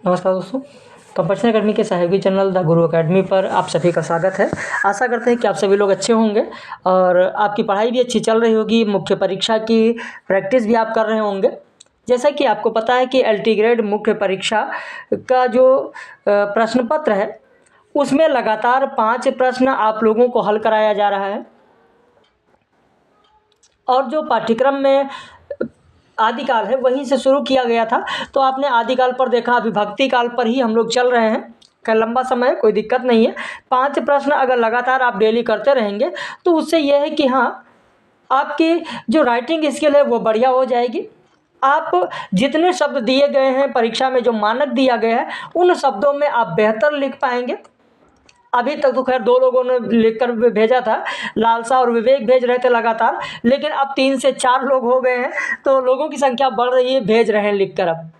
नमस्कार दोस्तों, compulsion academy के सहयोगी चैनल द गुरु अकेडमी पर आप सभी का स्वागत है। आशा करते हैं कि आप सभी लोग अच्छे होंगे और आपकी पढ़ाई भी अच्छी चल रही होगी। मुख्य परीक्षा की प्रैक्टिस भी आप कर रहे होंगे। जैसा कि आपको पता है कि एलटी ग्रेड मुख्य परीक्षा का जो प्रश्न पत्र है उसमें लगातार 5 प्रश्न आप लोगों को हल कराया जा रहा है और जो पाठ्यक्रम में आदिकाल है वहीं से शुरू किया गया था। तो आपने आदिकाल पर देखा, अभी भक्ति काल पर ही हम लोग चल रहे हैं। का लंबा समय है, कोई दिक्कत नहीं है। 5 प्रश्न अगर लगातार आप डेली करते रहेंगे तो उससे यह है कि हाँ, आपकी जो राइटिंग स्किल है वो बढ़िया हो जाएगी। आप जितने शब्द दिए गए हैं परीक्षा में, जो मानक दिया गया है, उन शब्दों में आप बेहतर लिख पाएंगे। अभी तक तो खैर 2 लोगों ने लिखकर भेजा था, लालसा और विवेक भेज रहे थे लगातार, लेकिन अब 3 से 4 लोग हो गए हैं, तो लोगों की संख्या बढ़ रही है, भेज रहे हैं लिखकर अब।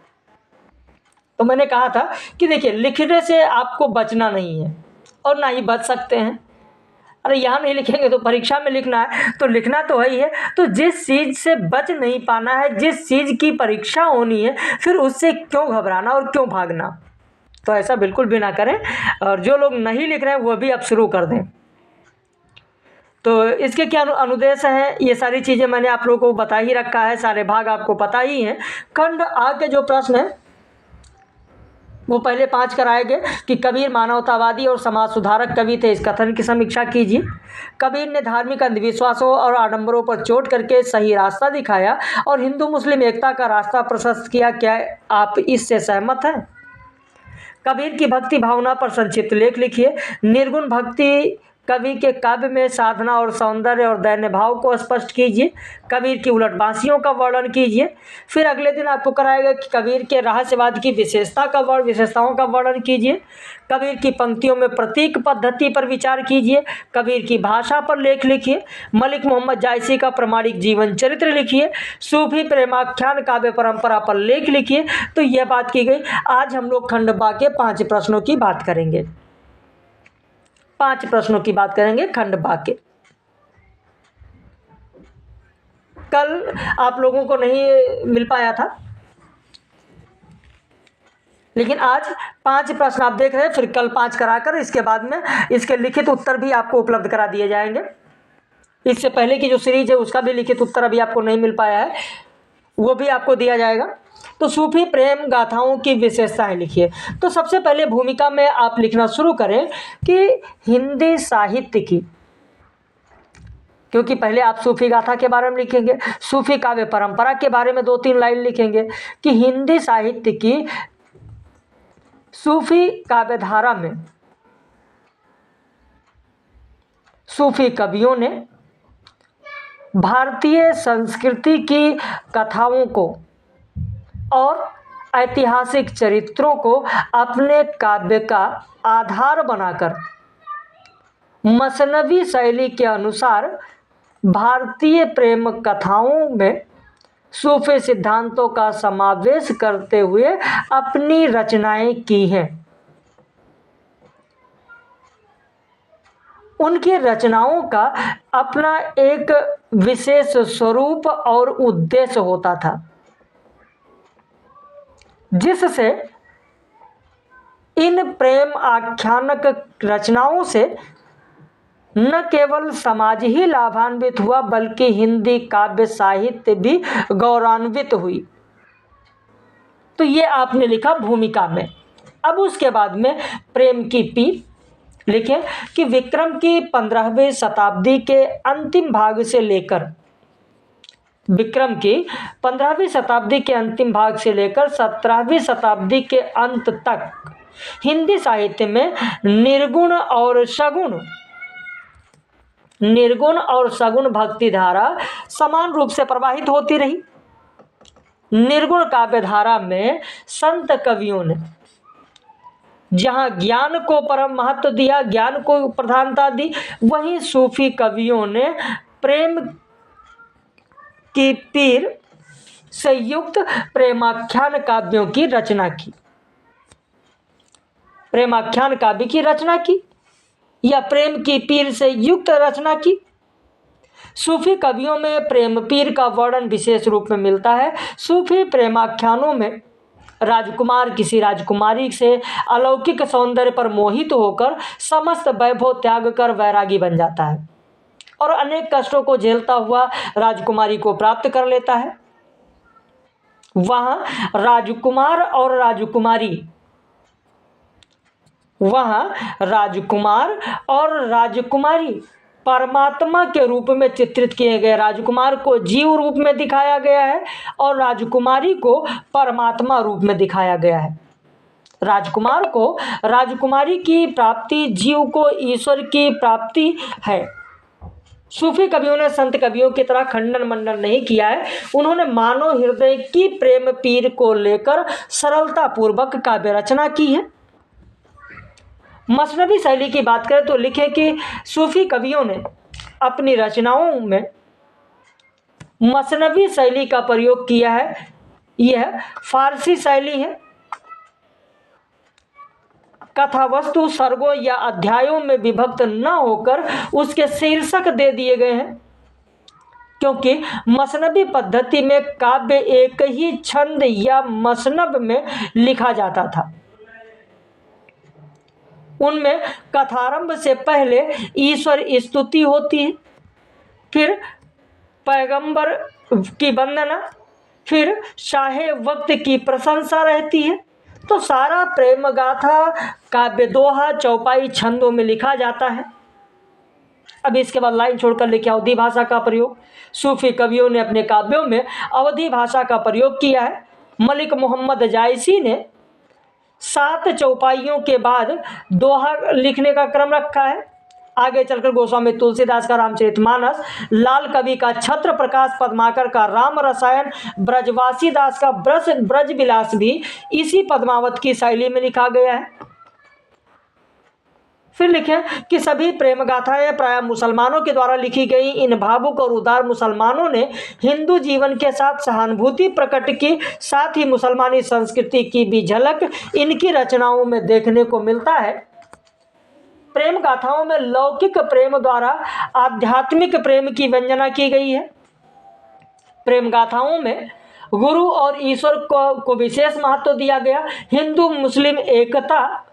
तो मैंने कहा था कि देखिए, लिखने से आपको बचना नहीं है और ना ही बच सकते हैं। अरे यहाँ नहीं लिखेंगे तो परीक्षा में लिखना है, तो लिखना तो है ही है। तो जिस चीज़ से बच नहीं पाना है, जिस चीज़ की परीक्षा होनी है, फिर उससे क्यों घबराना और क्यों भागना। तो ऐसा बिल्कुल भी ना करें और जो लोग नहीं लिख रहे हैं वो भी अब शुरू कर दें। तो इसके क्या अनुदेश हैं, ये सारी चीज़ें मैंने आप लोगों को बता ही रखा है, सारे भाग आपको पता ही हैं। खंड आ के जो प्रश्न है वो पहले 5 कराए गए कि कबीर मानवतावादी और समाज सुधारक कवि थे, इस कथन की समीक्षा कीजिए। कबीर ने धार्मिक अंधविश्वासों और आडंबरों पर चोट करके सही रास्ता दिखाया और हिंदू मुस्लिम एकता का रास्ता प्रशस्त किया। क्या आप इससे सहमत हैं? कबीर की भक्ति भावना पर संक्षिप्त लेख लिखिए। निर्गुण भक्ति कवि के काव्य में साधना और सौंदर्य और दैन्य भाव को स्पष्ट कीजिए। कबीर की उलट बांसियों का वर्णन कीजिए। फिर अगले दिन आपको कराएगा कि कबीर के रहस्यवाद की विशेषताओं का वर्णन कीजिए। कबीर की पंक्तियों में प्रतीक पद्धति पर विचार कीजिए। कबीर की भाषा पर लेख लिखिए। मलिक मोहम्मद जायसी का प्रमाणिक जीवन चरित्र लिखिए। सूफी प्रेमाख्यान काव्य परंपरा पर लेख लिखिए। तो यह बात की गई। आज हम लोग खंड बा के 5 प्रश्नों की बात करेंगे। 5 प्रश्नों की बात करेंगे खंड बा के। कल आप लोगों को नहीं मिल पाया था, लेकिन आज 5 प्रश्न आप देख रहे हैं, फिर कल 5 कराकर इसके बाद में इसके लिखित उत्तर भी आपको उपलब्ध करा दिए जाएंगे। इससे पहले की जो सीरीज है उसका भी लिखित उत्तर अभी आपको नहीं मिल पाया है, वो भी आपको दिया जाएगा। तो सूफी प्रेम गाथाओं की विशेषताएं लिखिए। तो सबसे पहले भूमिका में आप लिखना शुरू करें कि हिंदी साहित्य की, क्योंकि पहले आप सूफी गाथा के बारे में लिखेंगे, सूफी काव्य परंपरा के बारे में 2-3 लाइन लिखेंगे कि हिंदी साहित्य की सूफी काव्यधारा में सूफी कवियों ने भारतीय संस्कृति की कथाओं को और ऐतिहासिक चरित्रों को अपने काव्य का आधार बनाकर मसनवी शैली के अनुसार भारतीय प्रेम कथाओं में सूफी सिद्धांतों का समावेश करते हुए अपनी रचनाएं की हैं। उनकी रचनाओं का अपना एक विशेष स्वरूप और उद्देश्य होता था, जिससे इन प्रेम आख्यानक रचनाओं से न केवल समाज ही लाभान्वित हुआ बल्कि हिंदी काव्य साहित्य भी गौरवान्वित हुई। तो ये आपने लिखा भूमिका में। अब उसके बाद में प्रेम की पीर लिखे कि विक्रम की 15वीं शताब्दी के अंतिम भाग से लेकर 17वीं शताब्दी के अंत तक हिंदी साहित्य में निर्गुण और सगुण भक्ति धारा समान रूप से प्रवाहित होती रही। निर्गुण काव्य धारा में संत कवियों ने जहां ज्ञान को परम महत्व दिया, ज्ञान को प्रधानता दी, वहीं सूफी कवियों ने प्रेम की पीर से युक्त प्रेमाख्यान काव्यों की रचना की। प्रेमाख्यान काव्य की रचना की या प्रेम की पीर से युक्त रचना की। सूफी कवियों में प्रेम पीर का वर्णन विशेष रूप में मिलता है। सूफी प्रेमाख्यानों में राजकुमार किसी राजकुमारी से अलौकिक सौंदर्य पर मोहित होकर समस्त वैभव त्याग कर वैरागी बन जाता है और अनेक कष्टों को झेलता हुआ राजकुमारी को प्राप्त कर लेता है। वहां राजकुमार और राजकुमारी परमात्मा के रूप में चित्रित किए गए। राजकुमार को जीव रूप में दिखाया गया है और राजकुमारी को परमात्मा रूप में दिखाया गया है। राजकुमार को राजकुमारी की प्राप्ति, जीव को ईश्वर की प्राप्ति है। सूफी कवियों ने संत कवियों की तरह खंडन मंडन नहीं किया है। उन्होंने मानव हृदय की प्रेम पीर को लेकर सरलता पूर्वक काव्य रचना की है। मसनवी शैली की बात करें तो लिखे कि सूफी कवियों ने अपनी रचनाओं में मसनवी शैली का प्रयोग किया है। यह फारसी शैली है। कथा वस्तु सर्गों या अध्यायों में विभक्त न होकर उसके शीर्षक दे दिए गए हैं, क्योंकि मसनवी पद्धति में काव्य एक ही छंद या मसनब में लिखा जाता था। उनमें कथारंभ से पहले ईश्वर स्तुति होती है, फिर पैगंबर की वंदना, फिर शाहे वक्त की प्रशंसा रहती है। तो सारा प्रेम गाथा काव्य दोहा चौपाई छंदों में लिखा जाता है। अब इसके बाद लाइन छोड़कर लिखे अवधी भाषा का प्रयोग। सूफी कवियों ने अपने काव्यों में अवधी भाषा का प्रयोग किया है। मलिक मोहम्मद जायसी ने 7 चौपाइयों के बाद दोहा लिखने का क्रम रखा है। आगे चलकर गोस्वामी तुलसीदास का रामचरितमानस, लाल कवि का छत्र प्रकाश पद्माकर का राम रसायन, ब्रजवासी दास का ब्रज विलास भी इसी पद्मावत की शैली में लिखा गया है। फिर लिखें कि सभी प्रेम गाथाएं प्रायः मुसलमानों के द्वारा लिखी गई। इन भावुक और उदार मुसलमानों ने हिंदू जीवन के साथ सहानुभूति प्रकट की, साथ ही मुसलमानी संस्कृति की भी झलक इनकी रचनाओं में देखने को मिलता है। प्रेम गाथाओं में लौकिक प्रेम द्वारा आध्यात्मिक प्रेम की व्यंजना की गई है। प्रेम गाथाओं में गुरु और ईश्वर को विशेष महत्व दिया गया। हिंदू मुस्लिम एकता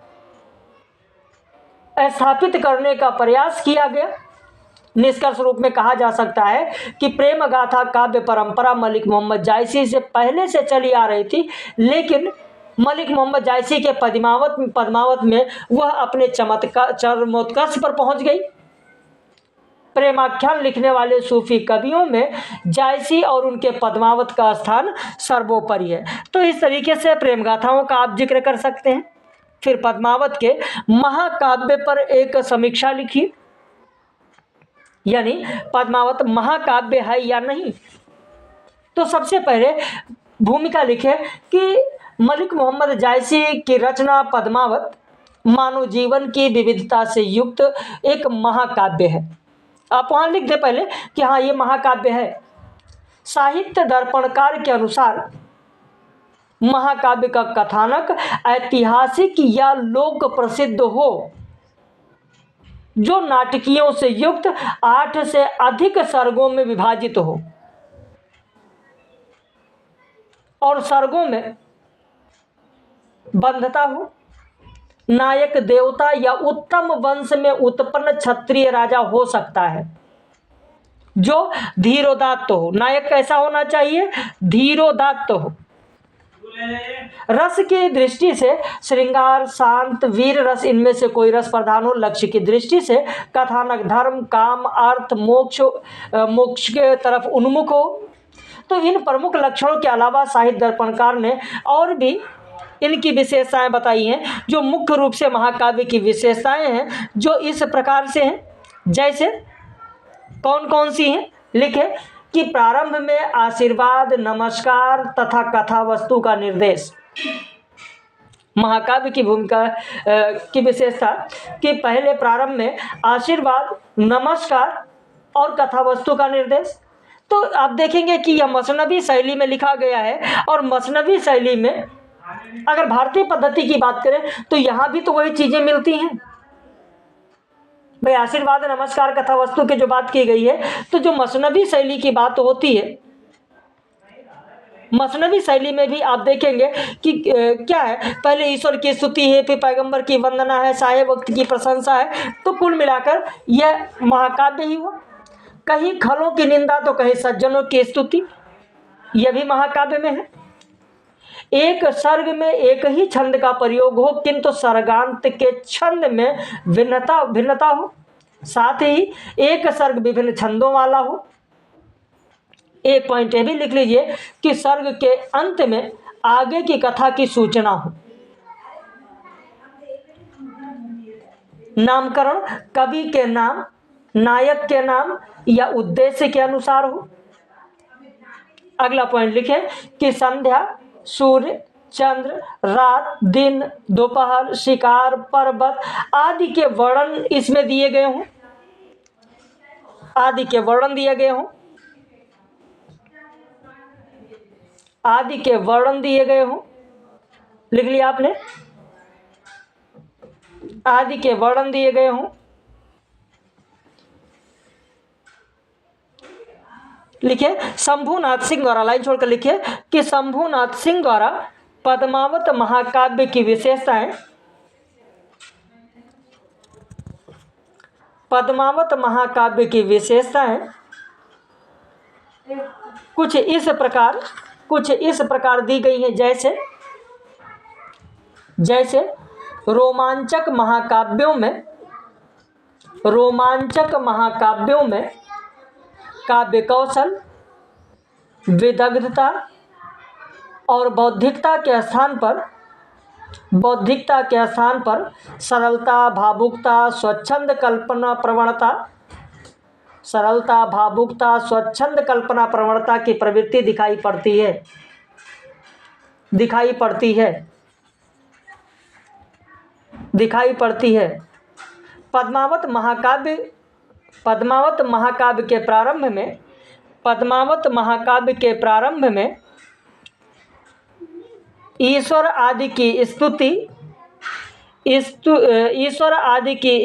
स्थापित करने का प्रयास किया गया। निष्कर्ष रूप में कहा जा सकता है कि प्रेम गाथा काव्य परंपरा मलिक मोहम्मद जायसी से पहले से चली आ रही थी, लेकिन मलिक मोहम्मद जायसी के पद्मावत में वह अपने चरमोत्कर्ष पर पहुंच गई। प्रेमाख्यान लिखने वाले सूफी कवियों में जायसी और उनके पद्मावत का स्थान सर्वोपरि है। तो इस तरीके से प्रेम गाथाओं का आप जिक्र कर सकते हैं। फिर पद्मावत के महाकाव्य पर एक समीक्षा लिखिए, यानी पद्मावत महाकाव्य है या नहीं। तो सबसे पहले भूमिका लिखे कि मलिक मोहम्मद जायसी की रचना पद्मावत मानव जीवन की विविधता से युक्त एक महाकाव्य है। आप वहां लिख दे पहले कि हाँ, ये महाकाव्य है। साहित्य दर्पणकार के अनुसार महाकाव्य का कथानक ऐतिहासिक या लोक प्रसिद्ध हो, जो नाटकीयों से युक्त 8 से अधिक सर्गों में विभाजित हो और सर्गों में बंधता हो। नायक देवता या उत्तम वंश में उत्पन्न क्षत्रिय राजा हो सकता है जो धीरोदात्त हो। नायक कैसा होना चाहिए? धीरोदात्त हो। रस की दृष्टि से श्रृंगार, शांत, वीर रस, इनमें से कोई रस प्रधान हो। लक्ष्य की दृष्टि से कथानक धर्म, काम, अर्थ, मोक्ष के तरफ उन्मुख हो। तो इन प्रमुख लक्षणों के अलावा साहित्य दर्पणकार ने और भी इनकी विशेषताएं बताई हैं, जो मुख्य रूप से महाकाव्य की विशेषताएं हैं, जो इस प्रकार से हैं। जैसे कौन कौन सी हैं? लिखे कि प्रारंभ में आशीर्वाद, नमस्कार तथा कथा वस्तु का निर्देश। महाकाव्य की भूमिका की विशेषता कि पहले प्रारंभ में आशीर्वाद, नमस्कार और कथा वस्तु का निर्देश। तो आप देखेंगे कि यह मसनवी शैली में लिखा गया है, और मसनवी शैली में अगर भारतीय पद्धति की बात करें तो यहाँ भी तो वही चीजें मिलती हैं भाई। आशीर्वाद, नमस्कार, कथा वस्तु की जो बात की गई है, तो जो मसनवी शैली की बात होती है मसनवी शैली में भी आप देखेंगे कि क्या है, पहले ईश्वर की स्तुति है, फिर पैगंबर की वंदना है, साहेब वक्त की प्रशंसा है। तो कुल मिलाकर यह महाकाव्य ही हुआ। कहीं खलों की निंदा तो कहीं सज्जनों की स्तुति, यह भी महाकाव्य में है। एक सर्ग में एक ही छंद का प्रयोग हो, किंतु सर्गांत के छंद में भिन्नता हो, साथ ही एक सर्ग विभिन्न छंदों वाला हो। एक पॉइंट ये भी लिख लीजिए कि सर्ग के अंत में आगे की कथा की सूचना हो। नामकरण कवि के नाम, नायक के नाम या उद्देश्य के अनुसार हो। अगला पॉइंट लिखें कि संध्या, सूर्य, चंद्र, रात, दिन, दोपहर, शिकार, पर्वत आदि के वर्णन इसमें दिए गए हों, आदि के वर्णन दिए गए हों, आदि के वर्णन दिए गए हों। लिख लिया आपने, आदि के वर्णन दिए गए हों। लिखिए शंभुनाथ सिंह द्वारा, लाइन छोड़कर लिखिए कि शंभुनाथ सिंह द्वारा पद्मावत महाकाव्य की विशेषताएं, पद्मावत महाकाव्य की विशेषताएं कुछ इस प्रकार दी गई हैं। जैसे रोमांचक महाकाव्यों में काव्य कौशल, विदग्धता और बौद्धिकता के स्थान पर सरलता, भावुकता, स्वच्छंद कल्पना प्रवणता की प्रवृत्ति दिखाई पड़ती है। पद्मावत महाकाव्य के प्रारंभ में ईश्वर आदि की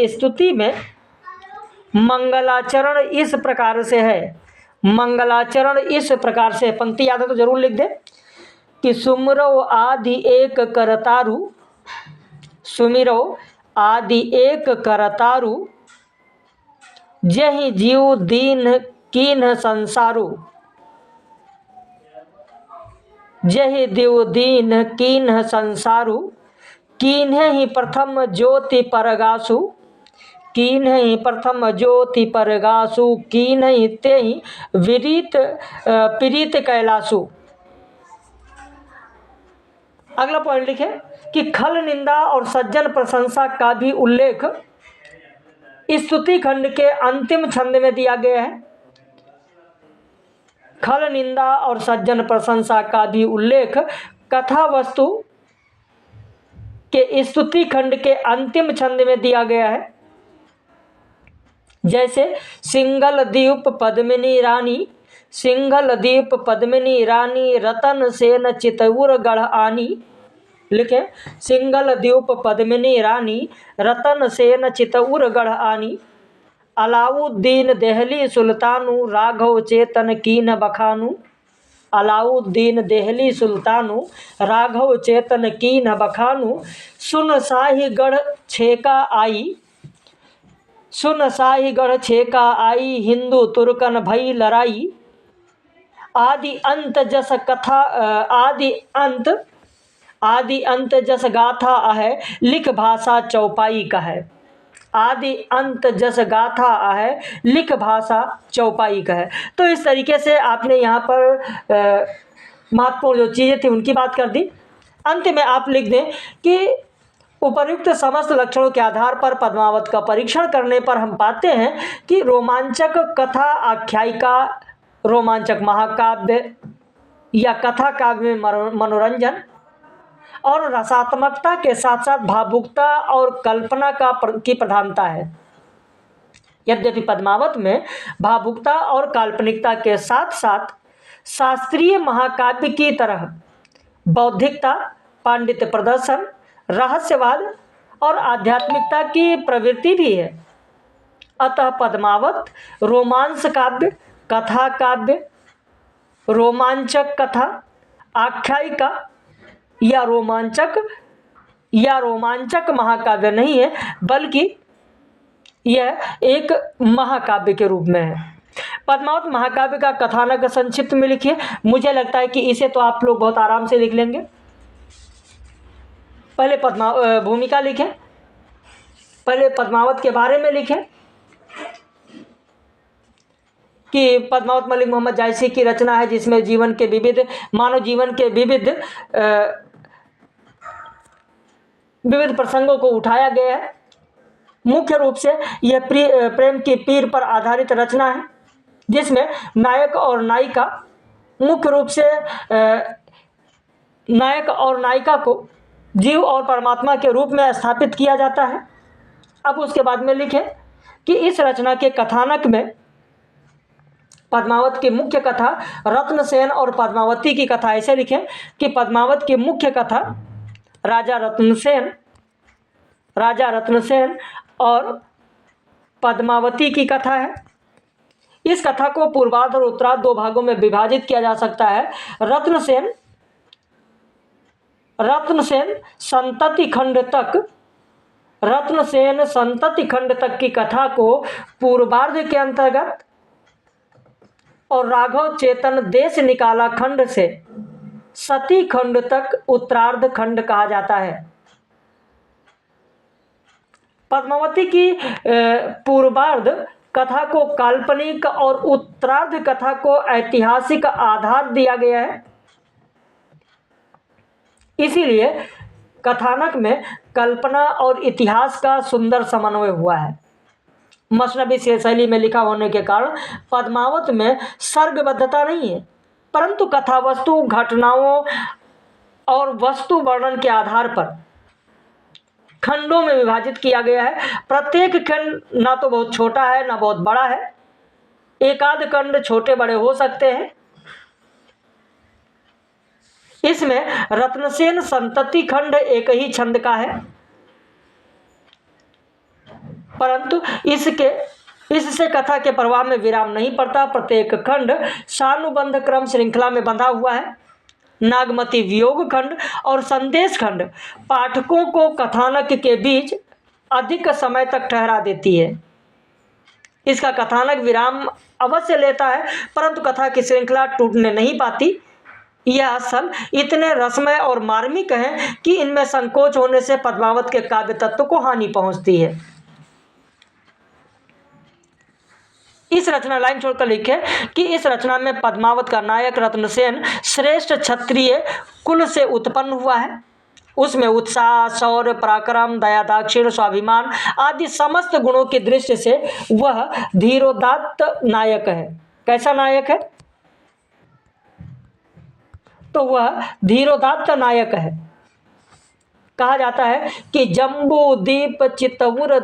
स्तुति में मंगलाचरण इस प्रकार से है। पंक्ति याद है तो जरूर लिख दे कि सुमिरो आदि एक करतारु, जहि जीव दीन कीन्ह संसारु। जहि देव दीन कीन्ह संसारु, कीन्ह ही प्रथम ज्योति परगासु। कीन्ह ही प्रथम ज्योति परगासु, कीन्ह ही ते ही पीड़ित कैलासु। अगला पॉइंट लिखे कि खल निंदा और सज्जन प्रशंसा का भी उल्लेख स्तुति खंड के अंतिम छंद में दिया गया है। खल निंदा और सज्जन प्रशंसा का भी उल्लेख कथा वस्तु के स्तुति खंड के अंतिम छंद में दिया गया है। जैसे सिंगल द्वीप पद्मिनी रानी, रतन सेन चितौर गढ़ आनी। लिखे सिंगल द्वीप पद्मिनी रानी, रतन सेन चितौर गढ़ आनी। अलाउद्दीन देहली सुल्तानु, राघव चेतन कीन बखानु। अलाउद्दीन देहली सुल्तानु, राघव चेतन कीन बखानु। सुन शाही गढ़ छेका आई, हिंदू तुर्कन भई लड़ाई। आदि अंत जस गाथा है, लिख भाषा चौपाई का है। आदि अंत जस गाथा है, लिख भाषा चौपाई का है। तो इस तरीके से आपने यहाँ पर महत्वपूर्ण जो चीज़ें थी उनकी बात कर दी। अंत में आप लिख दें कि उपर्युक्त समस्त लक्षणों के आधार पर पद्मावत का परीक्षण करने पर हम पाते हैं कि रोमांचक कथा आख्यायिका, रोमांचक महाकाव्य या कथा काव्य में मनोरंजन और रसात्मकता के साथ साथ भावुकता और कल्पना की प्रधानता है। यद्यपि पद्मावत में भावुकता और काल्पनिकता के साथ साथ शास्त्रीय महाकाव्य की तरह बौद्धिकता, पांडित्य प्रदर्शन, रहस्यवाद और आध्यात्मिकता की प्रवृत्ति भी है। अतः पद्मावत रोमांस काव्य, कथा काव्य, रोमांचक कथा, आख्यायिका या रोमांचक महाकाव्य नहीं है, बल्कि यह एक महाकाव्य के रूप में है। पद्मावत महाकाव्य का कथानक संक्षिप्त में लिखिए। मुझे लगता है कि इसे तो आप लोग बहुत आराम से लिख लेंगे। पहले भूमिका लिखें, पहले पद्मावत के बारे में लिखें कि पद्मावत मलिक मोहम्मद जायसी की रचना है, जिसमें मानव जीवन के विविध प्रसंगों को उठाया गया है। मुख्य रूप से यह प्रेम की पीर पर आधारित रचना है, जिसमें नायक और नायिका मुख्य रूप से नायक और नायिका को जीव और परमात्मा के रूप में स्थापित किया जाता है। अब उसके बाद में लिखें कि इस रचना के कथानक में पद्मावत की मुख्य कथा रत्नसेन और पद्मावती की कथा, ऐसे लिखें कि पद्मावत की मुख्य कथा राजा रत्नसेन और पद्मावती की कथा है। इस कथा को पूर्वार्ध और उत्तरार्ध दो भागों में विभाजित किया जा सकता है। रत्नसेन संतति खंड तक की कथा को पूर्वार्ध के अंतर्गत और राघव चेतन देश निकाला खंड से सती खंड तक उत्तरार्ध खंड कहा जाता है। पद्मावती की पूर्वार्ध कथा को काल्पनिक और उत्तरार्ध कथा को ऐतिहासिक आधार दिया गया है। इसीलिए कथानक में कल्पना और इतिहास का सुंदर समन्वय हुआ है। मसनवी शैली में लिखा होने के कारण पद्मावत में सर्गबद्धता नहीं है, परंतु कथा वस्तु, घटनाओं और वस्तु वर्णन के आधार पर खंडों में विभाजित किया गया है। प्रत्येक खंड ना तो बहुत छोटा है ना बहुत बड़ा है, एकाध खंड छोटे बड़े हो सकते हैं। इसमें रत्नसेन संतति खंड एक ही छंद का है, परंतु इससे कथा के प्रवाह में विराम नहीं पड़ता। प्रत्येक खंड सानुबंध क्रम श्रृंखला में बंधा हुआ है। नागमती वियोग खंड और संदेश खंड पाठकों को कथानक के बीच अधिक समय तक ठहरा देती है। इसका कथानक विराम अवश्य लेता है, परंतु कथा की श्रृंखला टूटने नहीं पाती। यह स्थल इतने रसमय और मार्मिक हैं कि इनमें संकोच होने से पद्मावत के काव्य तत्व को हानि पहुंचती है। इस रचना लाइन छोड़कर लिखे कि इस रचना में पद्मावत का नायक रत्नसेन श्रेष्ठ क्षत्रिय कुल से उत्पन्न हुआ है। उसमें उत्साह, शौर्य, पराक्रम, दया, दाक्षिण्य, स्वाभिमान आदि समस्त गुणों की दृष्टि से वह धीरोदात्त नायक है। कैसा नायक है? तो वह धीरोदात्त नायक है। कहा जाता है कि जम्बूदीप चित्तउर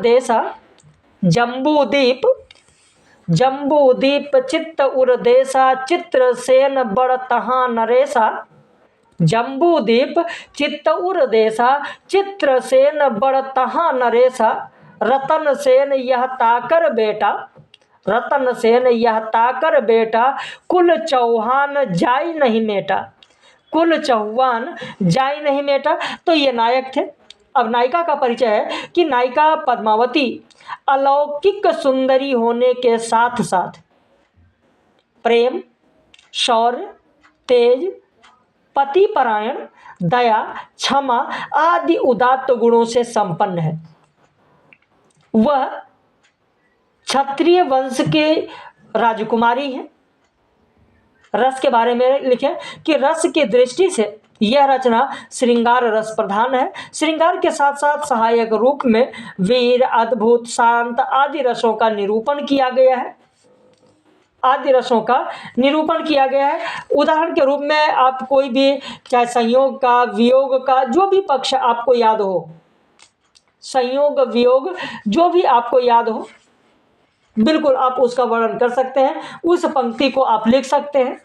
देसा चित्रसेन बड़ तहाँ नरेसा। जम्बूदीप चित्तउर देसा चित्रसेन बड़ तहाँ नरेसा। रतनसेन यह ताकर बेटा कुल चौहान जाई नहीं मेटा। तो ये नायक थे। अब नायिका का परिचय है कि नायिका पद्मावती अलौकिक सुंदरी होने के साथ साथ प्रेम, शौर्य, तेज, पतिपरायण, दया, क्षमा आदि उदात्त गुणों से संपन्न है। वह क्षत्रिय वंश के राजकुमारी है। रस के बारे में लिखें कि रस की दृष्टि से यह रचना श्रृंगार रस प्रधान है। श्रृंगार के साथ साथ सहायक रूप में वीर, अद्भुत, शांत आदि रसों का निरूपण किया गया है। उदाहरण के रूप में आप कोई भी, चाहे संयोग का, वियोग का, जो भी पक्ष आपको याद हो, संयोग, वियोग जो भी आपको याद हो, बिल्कुल आप उसका वर्णन कर सकते हैं। उस पंक्ति को आप लिख सकते हैं।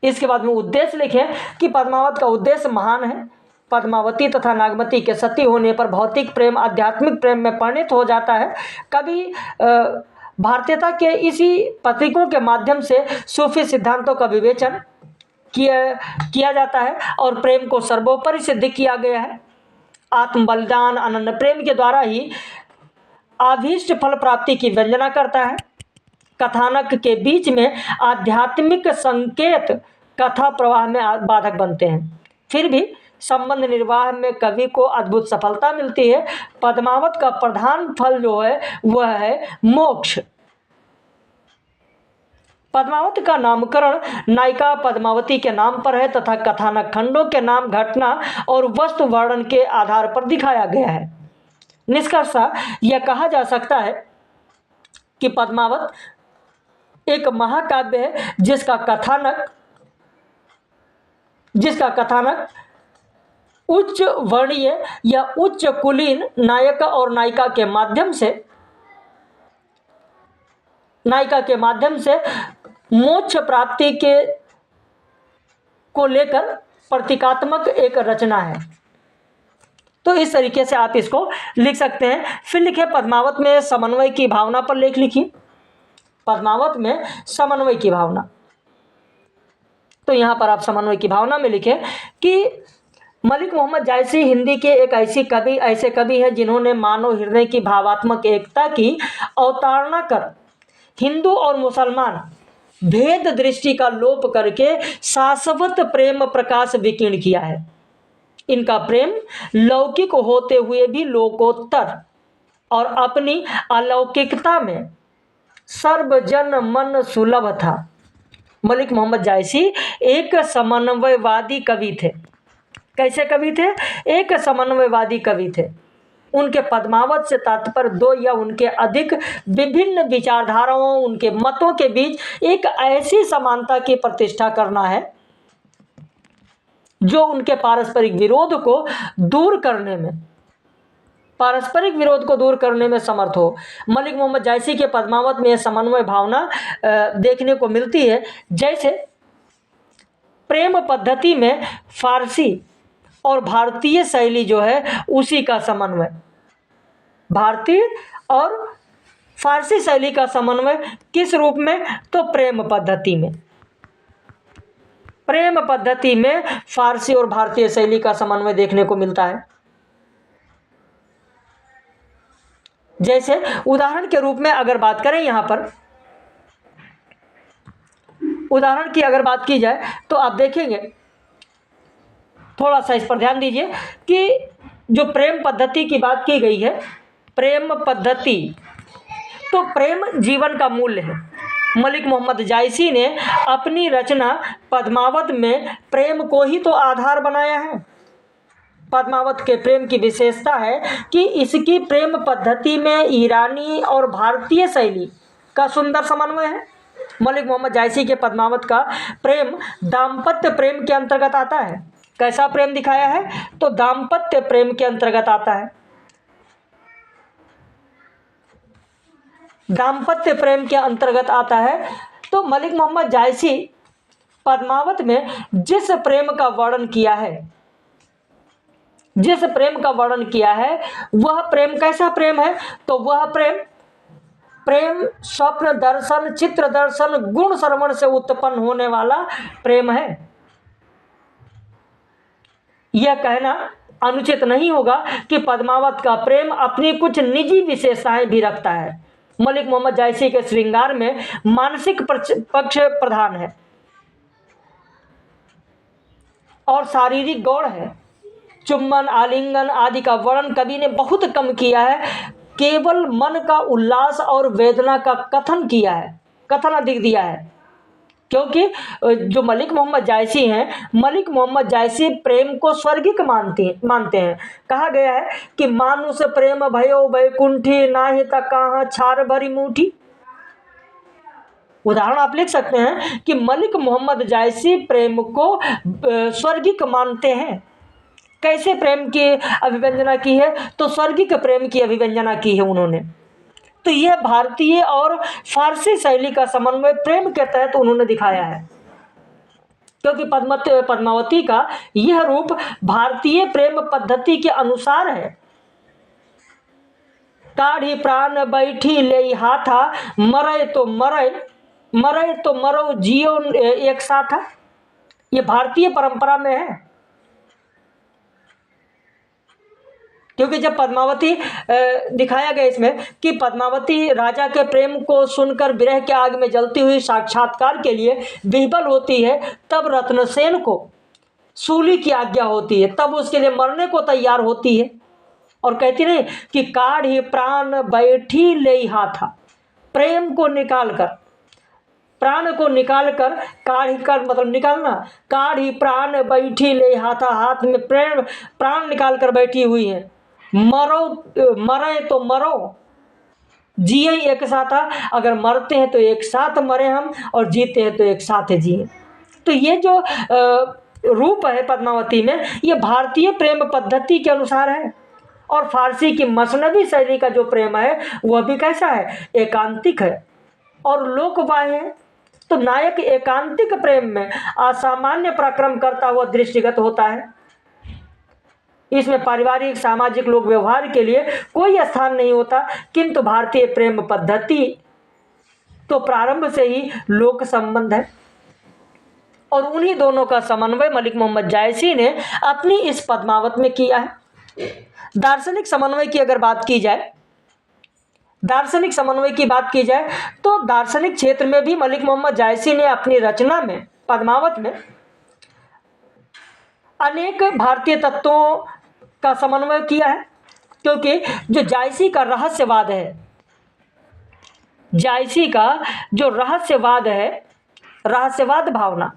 इसके बाद में उद्देश्य लिखें कि पद्मावत का उद्देश्य महान है। पद्मावती तथा नागमती के सती होने पर भौतिक प्रेम आध्यात्मिक प्रेम में परिणत हो जाता है। कभी भारतीयता के इसी प्रतीकों के माध्यम से सूफी सिद्धांतों का विवेचन किया जाता है और प्रेम को सर्वोपरि सिद्ध किया गया है। आत्म बलिदान अनन्य प्रेम के द्वारा ही अभीष्ट फल प्राप्ति की वंदना करता है। कथानक के बीच में आध्यात्मिक संकेत कथा प्रवाह में बाधक बनते हैं, फिर भी संबंध निर्वाह में कवि को अद्भुत सफलता मिलती है। पद्मावत का प्रधान फल जो है वह है मोक्ष। पद्मावत का नामकरण नायिका पद्मावती के नाम पर है तथा कथानक खंडों के नाम घटना और वस्तु वर्णन के आधार पर दिखाया गया है। निष्कर्षतः यह कहा जा सकता है कि पद्मावत एक महाकाव्य है जिसका कथानक उच्च वर्णीय या उच्च कुलीन नायक और नायिका के माध्यम से मोक्ष प्राप्ति को लेकर प्रतीकात्मक एक रचना है। तो इस तरीके से आप इसको लिख सकते हैं। फिर लिखे पद्मावत में समन्वय की भावना पर लेख लिखिए। पद्मावत में समन्वय की भावना, तो यहाँ पर आप समन्वय की भावना में लिखें कि मलिक मोहम्मद जायसी हिंदी के एक ऐसे कवि हैं जिन्होंने मानव हृदय की भावात्मक एकता की अवतारणा कर हिंदू और मुसलमान भेद दृष्टि का लोप करके शाश्वत प्रेम प्रकाश विकीर्ण किया है। इनका प्रेम लौकिक होते हुए भी लोकोत्तर और अपनी अलौकिकता में सर्वजन मन सुलभ था। मलिक मोहम्मद जायसी एक समन्वयवादी कवि थे। कैसे कवि थे? एक समन्वयवादी कवि थे। उनके पद्मावत से तात्पर्य दो या उनके अधिक विभिन्न विचारधाराओं, उनके मतों के बीच एक ऐसी समानता की प्रतिष्ठा करना है जो उनके पारस्परिक विरोध को दूर करने में समर्थ हो। मलिक मोहम्मद जायसी के पद्मावत में समन्वय भावना देखने को मिलती है। जैसे प्रेम पद्धति में फारसी और भारतीय शैली जो है उसी का समन्वय, भारतीय और फारसी शैली का समन्वय किस रूप में? तो प्रेम पद्धति में फारसी और भारतीय शैली का समन्वय देखने को मिलता है। जैसे उदाहरण के रूप में अगर बात करें, यहाँ पर उदाहरण की अगर बात की जाए तो आप देखेंगे, थोड़ा सा इस पर ध्यान दीजिए कि जो प्रेम पद्धति की बात की गई है, प्रेम पद्धति, तो प्रेम जीवन का मूल्य है। मलिक मोहम्मद जायसी ने अपनी रचना पद्मावत में प्रेम को ही तो आधार बनाया है। पद्मावत के प्रेम की विशेषता है कि इसकी प्रेम पद्धति में ईरानी और भारतीय शैली का सुंदर समन्वय है। मलिक मोहम्मद जायसी के पद्मावत का प्रेम दाम्पत्य प्रेम के अंतर्गत आता है। कैसा प्रेम दिखाया है? तो दाम्पत्य प्रेम के अंतर्गत आता है। दाम्पत्य प्रेम के अंतर्गत आता है। तो मलिक मोहम्मद जायसी पद्मावत में जिस प्रेम का वर्णन किया है वह प्रेम कैसा प्रेम है? तो वह प्रेम स्वप्न दर्शन, चित्र दर्शन, गुण श्रवण से उत्पन्न होने वाला प्रेम है। यह कहना अनुचित नहीं होगा कि पद्मावत का प्रेम अपनी कुछ निजी विशेषताएं भी रखता है। मलिक मोहम्मद जायसी के श्रृंगार में मानसिक पक्ष प्रधान है और शारीरिक गौण है। चुम्बन, आलिंगन आदि का वर्णन कवि ने बहुत कम किया है, केवल मन का उल्लास और वेदना का कथन अधिक दिया है। क्योंकि जो मलिक मोहम्मद जायसी हैं, मलिक मोहम्मद जायसी प्रेम को स्वर्गिक मानते हैं। कहा गया है कि मानुष प्रेम भयो वैकुंठी, नाहि त कहाँ छार भरी मुठी। उदाहरण आप लिख सकते हैं कि मलिक मोहम्मद जायसी प्रेम को स्वर्गिक मानते हैं। कैसे प्रेम की अभिव्यंजना की है? तो स्वर्गिक प्रेम की अभिव्यंजना की है उन्होंने। तो यह भारतीय और फारसी शैली का समन्वय प्रेम के तहत उन्होंने दिखाया है। क्योंकि पद्मावती का यह रूप भारतीय प्रेम पद्धति के अनुसार है। काढ़ी प्राण बैठी ले हाथा, मरे तो मरे, मरे तो मरो जियो एक साथ। ये भारतीय परंपरा में है, क्योंकि जब पद्मावती दिखाया गया इसमें कि पद्मावती राजा के प्रेम को सुनकर विरह के आग में जलती हुई साक्षात्कार के लिए विह्वल होती है, तब रत्नसेन को सूली की आज्ञा होती है, तब उसके लिए मरने को तैयार होती है और कहती नहीं कि काढ़ी प्राण बैठी ले हाथा, प्रेम को निकालकर, प्राण को निकालकर, काढ़ी कर मतलब निकालना, काढ़ी प्राण बैठी ले हाथा, हाथ में प्रेम प्राण निकाल कर बैठी हुई है, मरो मरे तो मरो जिए एक साथ, अगर मरते हैं तो एक साथ मरे हम और जीते हैं तो एक साथ जिए। तो ये जो रूप है पद्मावती में, ये भारतीय प्रेम पद्धति के अनुसार है और फारसी की मसनवी शैली का जो प्रेम है वह भी कैसा है, एकांतिक है और लोकबाह्य है। तो नायक एकांतिक प्रेम में असामान्य पराक्रम करता हुआ दृष्टिगत होता है, इसमें पारिवारिक सामाजिक लोक व्यवहार के लिए कोई स्थान नहीं होता, किंतु भारतीय प्रेम पद्धति तो प्रारंभ से ही लोक संबंध है और उन्हीं दोनों का समन्वय मलिक मोहम्मद जायसी ने अपनी इस पद्मावत में किया है। दार्शनिक समन्वय की अगर बात की जाए, दार्शनिक समन्वय की बात की जाए तो दार्शनिक क्षेत्र में भी मलिक मोहम्मद जायसी ने अपनी रचना में पद्मावत में अनेक भारतीय तत्वों का समन्वय किया है, क्योंकि जो जायसी का रहस्यवाद है, जायसी का जो रहस्यवाद है, रहस्यवाद भावना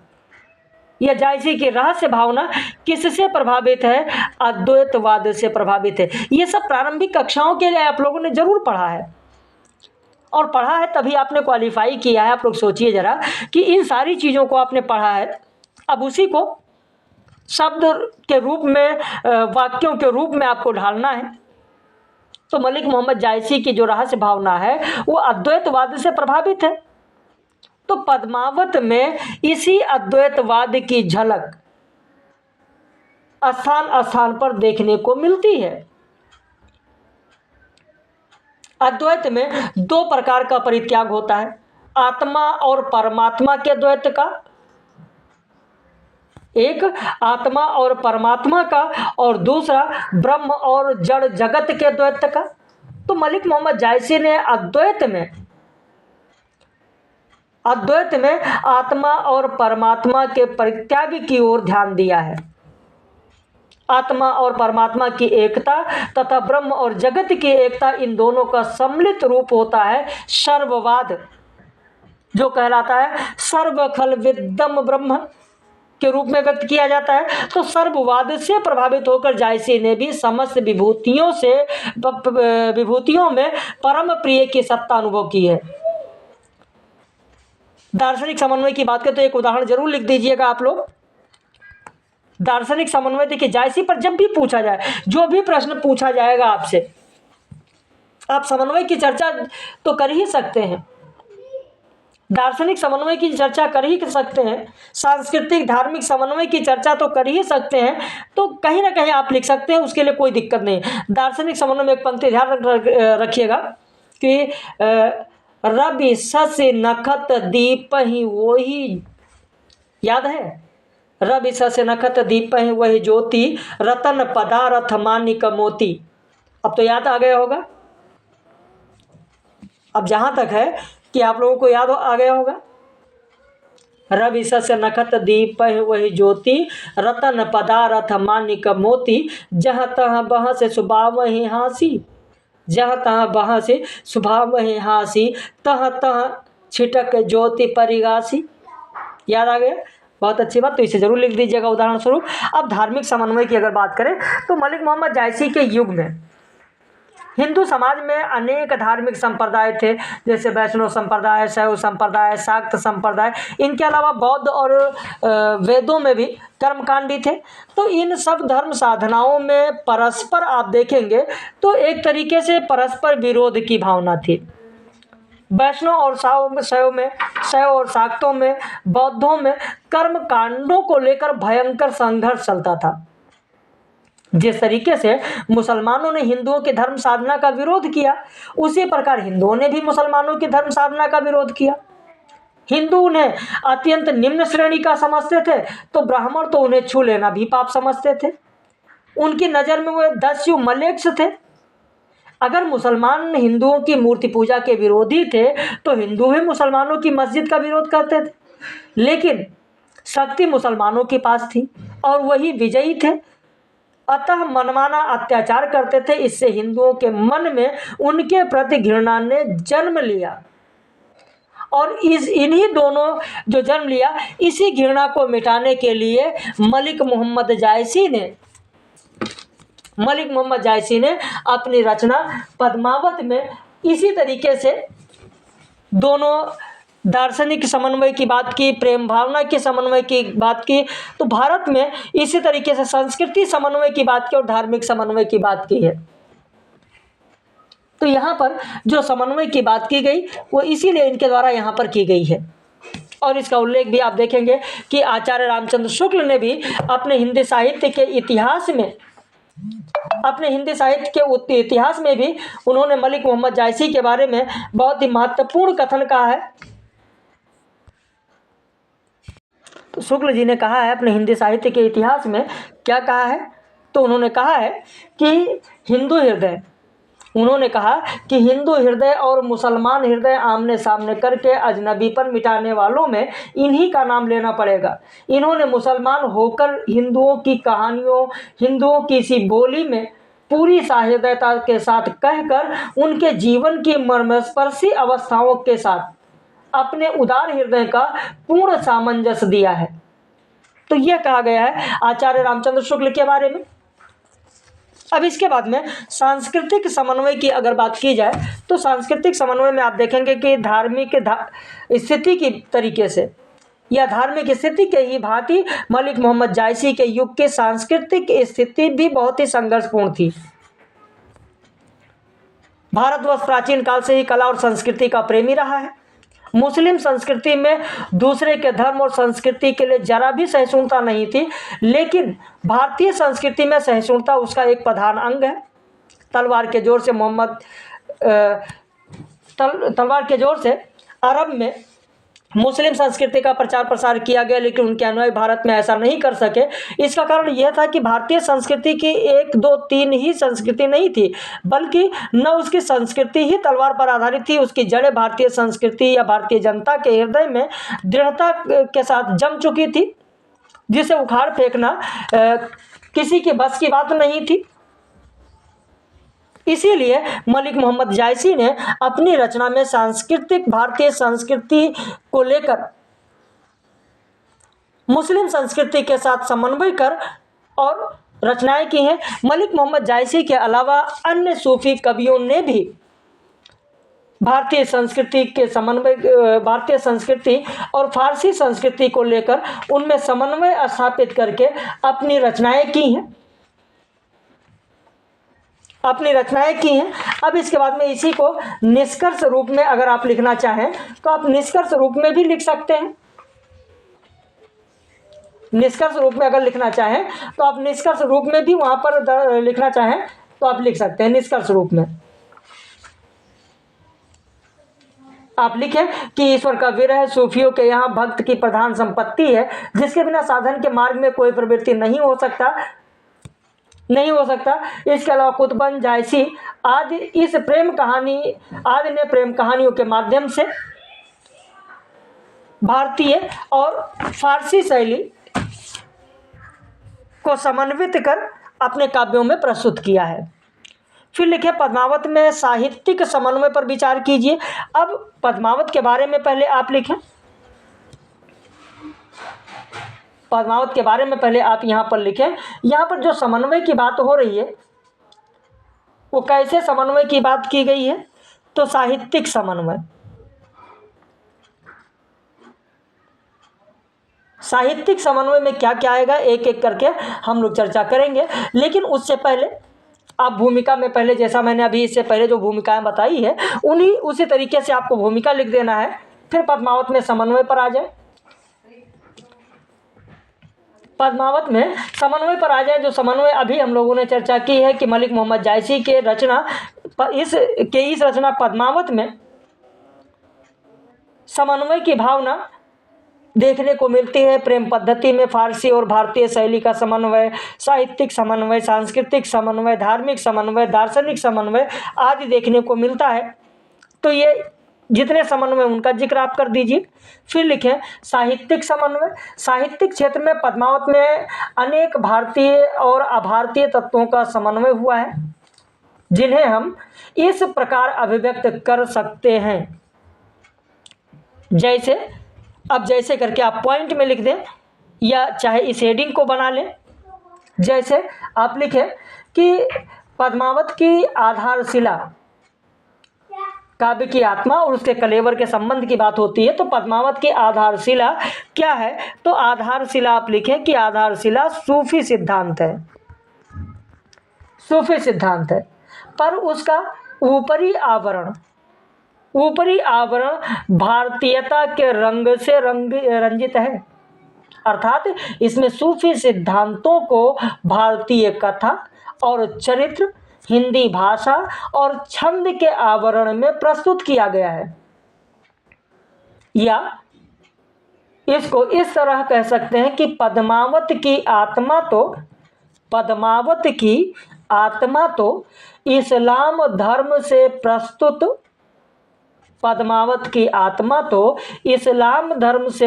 या जायसी की रहस्य भावना किससे प्रभावित है, अद्वैतवाद से प्रभावित है। ये सब प्रारंभिक कक्षाओं के लिए आप लोगों ने जरूर पढ़ा है और पढ़ा है तभी आपने क्वालिफाई किया है। आप लोग सोचिए जरा कि इन सारी चीज़ों को आपने पढ़ा है, अब उसी को शब्द के रूप में, वाक्यों के रूप में आपको ढालना है। तो मलिक मोहम्मद जायसी की जो रहस्य भावना है वो अद्वैतवाद से प्रभावित है। तो पद्मावत में इसी अद्वैतवाद की झलक स्थान स्थान पर देखने को मिलती है। अद्वैत में दो प्रकार का परित्याग होता है, आत्मा और परमात्मा के द्वैत का, एक आत्मा और परमात्मा का और दूसरा ब्रह्म और जड़ जगत के द्वैत का। तो मलिक मोहम्मद जायसी ने अद्वैत में आत्मा और परमात्मा के परित्याग की ओर ध्यान दिया है। आत्मा और परमात्मा की एकता तथा ब्रह्म और जगत की एकता, इन दोनों का सम्मिलित रूप होता है सर्ववाद, जो कहलाता है सर्वखल विद्यम ब्रह्म के रूप में व्यक्त किया जाता है। तो सर्ववाद से प्रभावित होकर जायसी ने भी समस्त विभूतियों में परम प्रिय की सत्ता अनुभव की है। दार्शनिक समन्वय की बात करें तो एक उदाहरण जरूर लिख दीजिएगा आप लोग। दार्शनिक समन्वय देखिए, जायसी पर जब भी पूछा जाए, जो भी प्रश्न पूछा जाएगा आपसे, आप समन्वय की चर्चा तो कर ही सकते हैं, दार्शनिक समन्वय की चर्चा कर ही सकते हैं, सांस्कृतिक धार्मिक समन्वय की चर्चा तो कर ही सकते हैं, तो कहीं ना कहीं आप लिख सकते हैं, उसके लिए कोई दिक्कत नहीं। दार्शनिक समन्वय में एक पंक्ति ध्यान रखिएगा कि रवि सस नखत दीप ही वही, याद है, रवि सस नखत दीप ही वही ज्योति, रतन पदार्थ मानिक मोती। अब तो याद आ गया होगा, अब जहां तक है कि आप लोगों को याद आ गया होगा, रवि सस नखत दीप वही ज्योति, रतन पदार्थ मानिक मोती, जहाँ तहाँ बह से सुभाव ही हासी, जहाँ तहाँ बह से सुभाव ही हासी, तहाँ तहाँ छिटक ज्योति परिगासी। याद आ गया, बहुत अच्छी बात, तो इसे जरूर लिख दीजिएगा उदाहरण स्वरूप। अब धार्मिक समन्वय की अगर बात करें तो मलिक मोहम्मद जायसी के युग में हिंदू समाज में अनेक धार्मिक संप्रदाय थे, जैसे वैष्णव संप्रदाय, शैव संप्रदाय, शाक्त संप्रदाय, इनके अलावा बौद्ध और वेदों में भी कर्मकांडी थे। तो इन सब धर्म साधनाओं में परस्पर आप देखेंगे तो एक तरीके से परस्पर विरोध की भावना थी। वैष्णव और शैव और शाक्तों में, बौद्धों में कर्म कांडों को लेकर भयंकर संघर्ष चलता था। जिस तरीके से मुसलमानों ने हिंदुओं की धर्म साधना का विरोध किया, उसी प्रकार हिंदुओं ने भी मुसलमानों की धर्म साधना का विरोध किया। हिंदू उन्हें अत्यंत निम्न श्रेणी का समझते थे, तो ब्राह्मण तो उन्हें छू लेना भी पाप समझते थे। उनकी नज़र में वो दस्यु मलेच्छ थे। अगर मुसलमान हिंदुओं की मूर्ति पूजा के विरोधी थे, तो हिंदू भी मुसलमानों की मस्जिद का विरोध करते थे। लेकिन शक्ति मुसलमानों के पास थी और वही विजयी थे, अतः मनमाना अत्याचार करते थे। इससे हिंदुओं के मन में उनके प्रति घृणा ने जन्म लिया और इन्हीं दोनों जो जन्म लिया, इसी घृणा को मिटाने के लिए मलिक मोहम्मद जायसी ने अपनी रचना पद्मावत में इसी तरीके से दोनों दार्शनिक समन्वय की बात की, प्रेम भावना के समन्वय की बात की। तो भारत में इसी तरीके से संस्कृति समन्वय की बात की और धार्मिक समन्वय की बात की है। तो यहाँ पर जो समन्वय की बात की गई वो इसीलिए इनके द्वारा यहाँ पर की गई है। और इसका उल्लेख भी आप देखेंगे कि आचार्य रामचंद्र शुक्ल ने भी अपने हिंदी साहित्य के इतिहास में भी उन्होंने मलिक मोहम्मद जायसी के बारे में बहुत ही महत्वपूर्ण कथन कहा है। तो शुक्ल जी ने कहा है अपने हिंदी साहित्य के इतिहास में, क्या कहा है, तो उन्होंने कहा है कि हिंदू हृदय और मुसलमान हृदय आमने सामने करके अजनबीपन मिटाने वालों में इन्हीं का नाम लेना पड़ेगा। इन्होंने मुसलमान होकर हिंदुओं की कहानियों, हिंदुओं की इसी बोली में पूरी सहृदयता के साथ कहकर उनके जीवन की मर्मस्पर्शी अवस्थाओं के साथ अपने उदार हृदय का पूर्ण सामंजस्य दिया है। तो यह कहा गया है आचार्य रामचंद्र शुक्ल के बारे में। अब इसके बाद में सांस्कृतिक समन्वय की अगर बात की जाए, तो सांस्कृतिक समन्वय में आप देखेंगे कि धार्मिक स्थिति की तरीके से या धार्मिक स्थिति के ही भांति मलिक मोहम्मद जायसी के युग की सांस्कृतिक स्थिति भी बहुत ही संघर्षपूर्ण थी। भारतवर्ष प्राचीन काल से ही कला और संस्कृति का प्रेमी रहा है। मुस्लिम संस्कृति में दूसरे के धर्म और संस्कृति के लिए जरा भी सहिष्णुता नहीं थी, लेकिन भारतीय संस्कृति में सहिष्णुता उसका एक प्रधान अंग है। तलवार के जोर से अरब में मुस्लिम संस्कृति का प्रचार प्रसार किया गया, लेकिन उनके अनुयायी भारत में ऐसा नहीं कर सके। इसका कारण यह था कि भारतीय संस्कृति की 1, 2, 3 ही संस्कृति नहीं थी, बल्कि न उसकी संस्कृति ही तलवार पर आधारित थी। उसकी जड़ें भारतीय संस्कृति या भारतीय जनता के हृदय में दृढ़ता के साथ जम चुकी थी, जिसे उखाड़ फेंकना किसी के बस की बात नहीं थी। इसीलिए मलिक मोहम्मद जायसी ने अपनी रचना में भारतीय संस्कृति को लेकर मुस्लिम संस्कृति के साथ समन्वय कर और रचनाएं की हैं। मलिक मोहम्मद जायसी के अलावा अन्य सूफी कवियों ने भी भारतीय संस्कृति और फारसी संस्कृति को लेकर उनमें समन्वय स्थापित करके अपनी रचनाएं की हैं। अब इसके बाद में इसी को निष्कर्ष रूप में अगर आप लिखना चाहें तो आप निष्कर्ष रूप में भी लिख सकते हैं। निष्कर्ष रूप में अगर लिखना चाहें तो आप निष्कर्ष रूप में भी वहां पर लिखना चाहें तो आप लिख सकते हैं। निष्कर्ष रूप में आप लिखें कि ईश्वर का विरह सूफियों के यहाँ भक्त की प्रधान संपत्ति है, जिसके बिना साधन के मार्ग में कोई प्रवृत्ति नहीं हो सकता। इसके अलावा कुतुबन जायसी आदि ने प्रेम कहानियों के माध्यम से भारतीय और फारसी शैली को समन्वित कर अपने काव्यों में प्रस्तुत किया है। फिर लिखे पद्मावत में साहित्यिक समन्वय पर विचार कीजिए। अब पद्मावत के बारे में पहले आप लिखें। पद्मावत के बारे में पहले आप यहाँ पर लिखें। यहाँ पर जो समन्वय की बात हो रही है वो कैसे समन्वय की बात की गई है, तो साहित्यिक समन्वय। साहित्यिक समन्वय में क्या क्या आएगा एक एक करके हम लोग चर्चा करेंगे, लेकिन उससे पहले आप भूमिका में पहले जैसा मैंने अभी इससे पहले जो भूमिकाएं बताई है उसी तरीके से आपको भूमिका लिख देना है। फिर पद्मावत में समन्वय पर आ जाए। पद्मावत में समन्वय पर आ जाए, जो समन्वय अभी हम लोगों ने चर्चा की है कि मलिक मोहम्मद जायसी के रचना इस रचना पद्मावत में समन्वय की भावना देखने को मिलती है। प्रेम पद्धति में फारसी और भारतीय शैली का समन्वय, साहित्यिक समन्वय, सांस्कृतिक समन्वय, धार्मिक समन्वय, दार्शनिक समन्वय आदि देखने को मिलता है। तो ये जितने समन्वय उनका जिक्र आप कर दीजिए। फिर लिखें साहित्यिक समन्वय। साहित्यिक क्षेत्र में पद्मावत में अनेक भारतीय और अभारतीय तत्वों का समन्वय हुआ है, जिन्हें हम इस प्रकार अभिव्यक्त कर सकते हैं। जैसे करके आप पॉइंट में लिख दें या चाहे इस हेडिंग को बना लें। जैसे आप लिखें कि पद्मावत की आधारशिला, काव्य की आत्मा और उसके कलेवर के संबंध की बात होती है, तो पद्मावत की आधारशिला क्या है? तो आधारशिला आप लिखें कि आधारशिला सूफी सिद्धांत है। सूफी सिद्धांत है, पर उसका ऊपरी आवरण भारतीयता के रंग से रंजित है। अर्थात इसमें सूफी सिद्धांतों को भारतीय कथा और चरित्र, हिंदी भाषा और छंद के आवरण में प्रस्तुत किया गया है। या इसको इस तरह कह सकते हैं कि पद्मावत की आत्मा तो इस्लाम धर्म से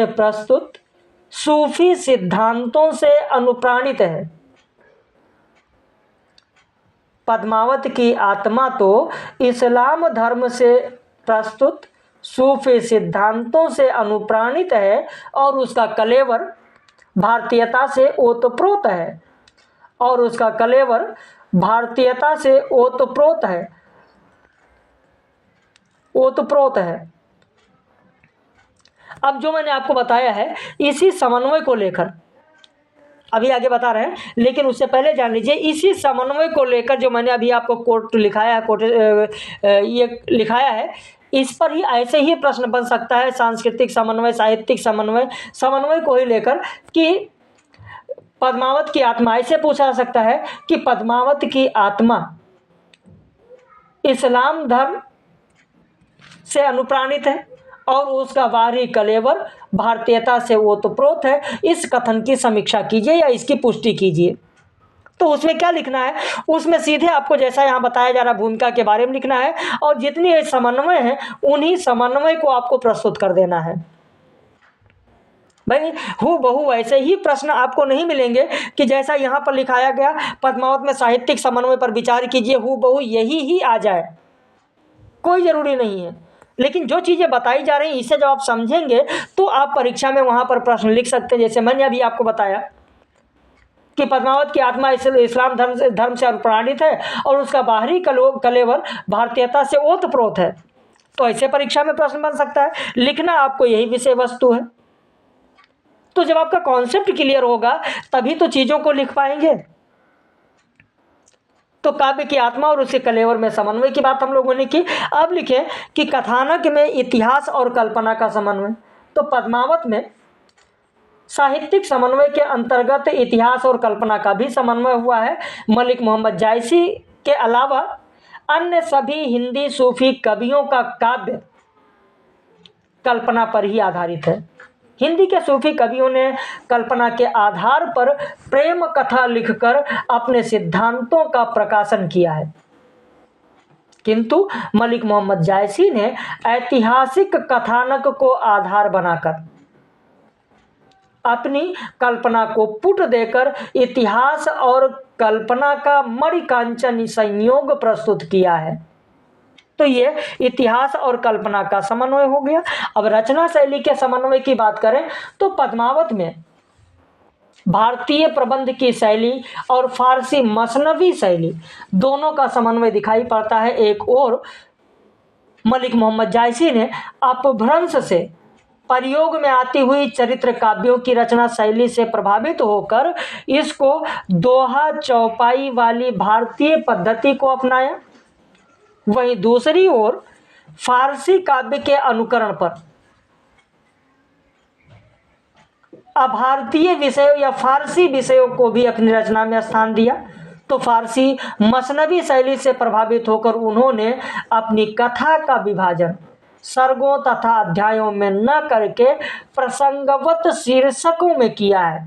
प्रस्तुत सूफी सिद्धांतों से अनुप्राणित है। पद्मावत की आत्मा तो इस्लाम धर्म से प्रस्तुत सूफी सिद्धांतों से अनुप्राणित है और उसका कलेवर भारतीयता से ओतप्रोत है। अब जो मैंने आपको बताया है, इसी समन्वय को लेकर अभी आगे बता रहे हैं, लेकिन उससे पहले जान लीजिए इसी समन्वय को लेकर जो मैंने अभी आपको कोट लिखाया है, इस पर ही ऐसे ही प्रश्न बन सकता है। सांस्कृतिक समन्वय, साहित्यिक समन्वय को ही लेकर कि पद्मावत की आत्मा, ऐसे पूछा जा सकता है कि पद्मावत की आत्मा इस्लाम धर्म से अनुप्राणित है और उसका बाहरी कलेवर भारतीयता से ओतप्रोत है। इस कथन की समीक्षा कीजिए या इसकी पुष्टि कीजिए। तो उसमें क्या लिखना है? उसमें सीधे आपको जैसा यहाँ बताया जा रहा भूमिका के बारे में लिखना है और जितनी समन्वय है उन्हीं समन्वय को आपको प्रस्तुत कर देना है। भाई हूबहू वैसे ही प्रश्न आपको नहीं मिलेंगे कि जैसा यहाँ पर लिखाया गया पद्मावत में साहित्यिक समन्वय पर विचार कीजिए, हूबहू यही ही आ जाए, कोई जरूरी नहीं है। लेकिन जो चीज़ें बताई जा रही हैं इसे जब आप समझेंगे तो आप परीक्षा में वहाँ पर प्रश्न लिख सकते हैं। जैसे मैंने अभी आपको बताया कि पद्मावत की आत्मा इस्लाम धर्म से अनुप्राणित है और उसका बाहरी कलेवर भारतीयता से ओतप्रोत है, तो ऐसे परीक्षा में प्रश्न बन सकता है। लिखना आपको यही विषय वस्तु है। तो जब आपका कॉन्सेप्ट क्लियर होगा तभी तो चीज़ों को लिख पाएंगे। तो काव्य की आत्मा और उसके कलेवर में समन्वय की बात हम लोगों ने की। अब लिखें कि कथानक में इतिहास और कल्पना का समन्वय। तो पद्मावत में साहित्यिक समन्वय के अंतर्गत इतिहास और कल्पना का भी समन्वय हुआ है। मलिक मोहम्मद जायसी के अलावा अन्य सभी हिंदी सूफी कवियों का काव्य कल्पना पर ही आधारित है। हिंदी के सूफी कवियों ने कल्पना के आधार पर प्रेम कथा लिखकर अपने सिद्धांतों का प्रकाशन किया है, किंतु मलिक मोहम्मद जायसी ने ऐतिहासिक कथानक को आधार बनाकर अपनी कल्पना को पुट देकर इतिहास और कल्पना का मणिकांचन संयोग प्रस्तुत किया है। तो ये इतिहास और कल्पना का समन्वय हो गया। अब रचना शैली के समन्वय की बात करें तो पद्मावत में भारतीय प्रबंध की शैली और फारसी मसनवी शैली दोनों का समन्वय दिखाई पड़ता है। एक और मलिक मोहम्मद जायसी ने अपभ्रंश से प्रयोग में आती हुई चरित्र काव्यों की रचना शैली से प्रभावित होकर इसको दोहा चौपाई वाली भारतीय पद्धति को अपनाया। वहीं दूसरी ओर फारसी काव्य के अनुकरण पर अभारतीय विषयों या फारसी विषयों को भी अपनी रचना में स्थान दिया। तो फारसी मसनवी शैली से प्रभावित होकर उन्होंने अपनी कथा का विभाजन सर्गों तथा अध्यायों में न करके प्रसंगवत शीर्षकों में किया है।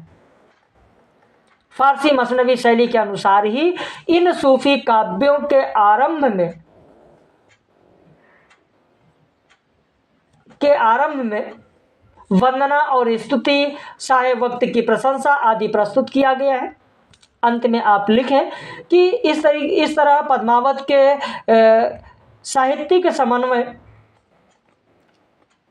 फारसी मसनवी शैली के अनुसार ही इन सूफी काव्यों के आरंभ में वंदना और स्तुति, साहेब वक्त की प्रशंसा आदि प्रस्तुत किया गया है। अंत में आप लिखें कि इस तरह पद्मावत के साहित्यिक समन्वय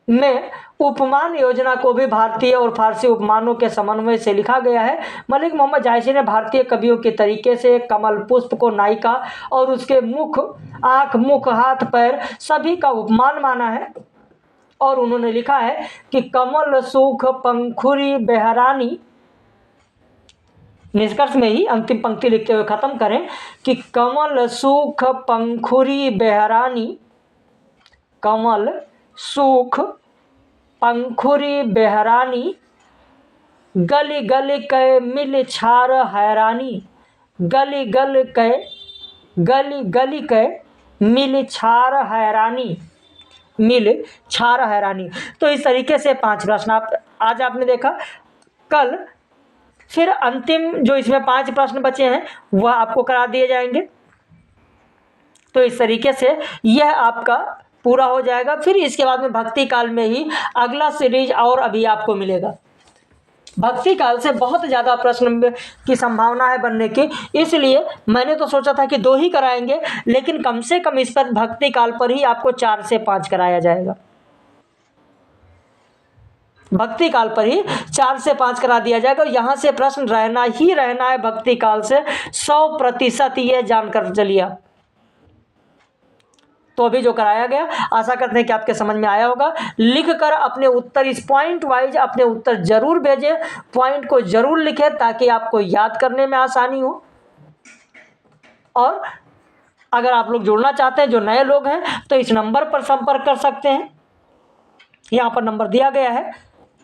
में उपमान योजना को भी भारतीय और फारसी उपमानों के समन्वय से लिखा गया है। मलिक मोहम्मद जायसी ने भारतीय कवियों के तरीके से कमल पुष्प को नायिका और उसके मुख, आंख, मुख, हाथ, पैर सभी का उपमान माना है और उन्होंने लिखा है कि कमल सुख पंखुरी बेहरानी, निष्कर्ष में ही अंतिम पंक्ति लिखते हुए खत्म करें कि कमल सुख पंखुरी बेहरानी, कमल सुख पंखुरी बेहरानी, गली गली कै मिल छार हैरानी, गली गली कै मिल छार हैरानी, मिल छार हैरानी। तो इस तरीके से 5 प्रश्न आज आपने देखा। कल फिर अंतिम जो इसमें 5 प्रश्न बचे हैं वह आपको करा दिए जाएंगे। तो इस तरीके से यह आपका पूरा हो जाएगा। फिर इसके बाद में भक्ति काल में ही अगला सीरीज और अभी आपको मिलेगा। भक्ति काल से बहुत ज़्यादा प्रश्न की संभावना है बनने की, इसलिए मैंने तो सोचा था कि 2 ही कराएंगे, लेकिन कम से कम इस पर भक्ति काल पर ही आपको 4 से 5 कराया जाएगा। भक्ति काल पर ही 4 से 5 करा दिया जाएगा। यहाँ से प्रश्न रहना ही रहना है भक्ति काल से 100%, ये जानकर चलिए आप। तो अभी जो कराया गया आशा करते हैं कि आपके समझ में आया होगा। लिखकर अपने उत्तर इस पॉइंट वाइज अपने उत्तर जरूर भेजें, पॉइंट को जरूर लिखें ताकि आपको याद करने में आसानी हो। और अगर आप लोग जुड़ना चाहते हैं, जो नए लोग हैं, तो इस नंबर पर संपर्क कर सकते हैं, यहाँ पर नंबर दिया गया है।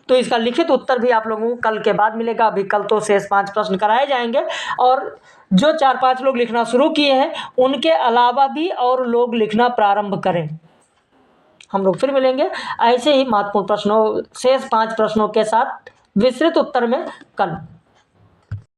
तो इसका लिखित उत्तर भी आप लोगों को कल के बाद मिलेगा। अभी कल तो शेष 5 प्रश्न कराए जाएंगे और जो 4-5 लोग लिखना शुरू किए हैं उनके अलावा भी और लोग लिखना प्रारंभ करें। हम लोग फिर मिलेंगे ऐसे ही महत्वपूर्ण प्रश्नों, शेष 5 प्रश्नों के साथ विस्तृत उत्तर में कल।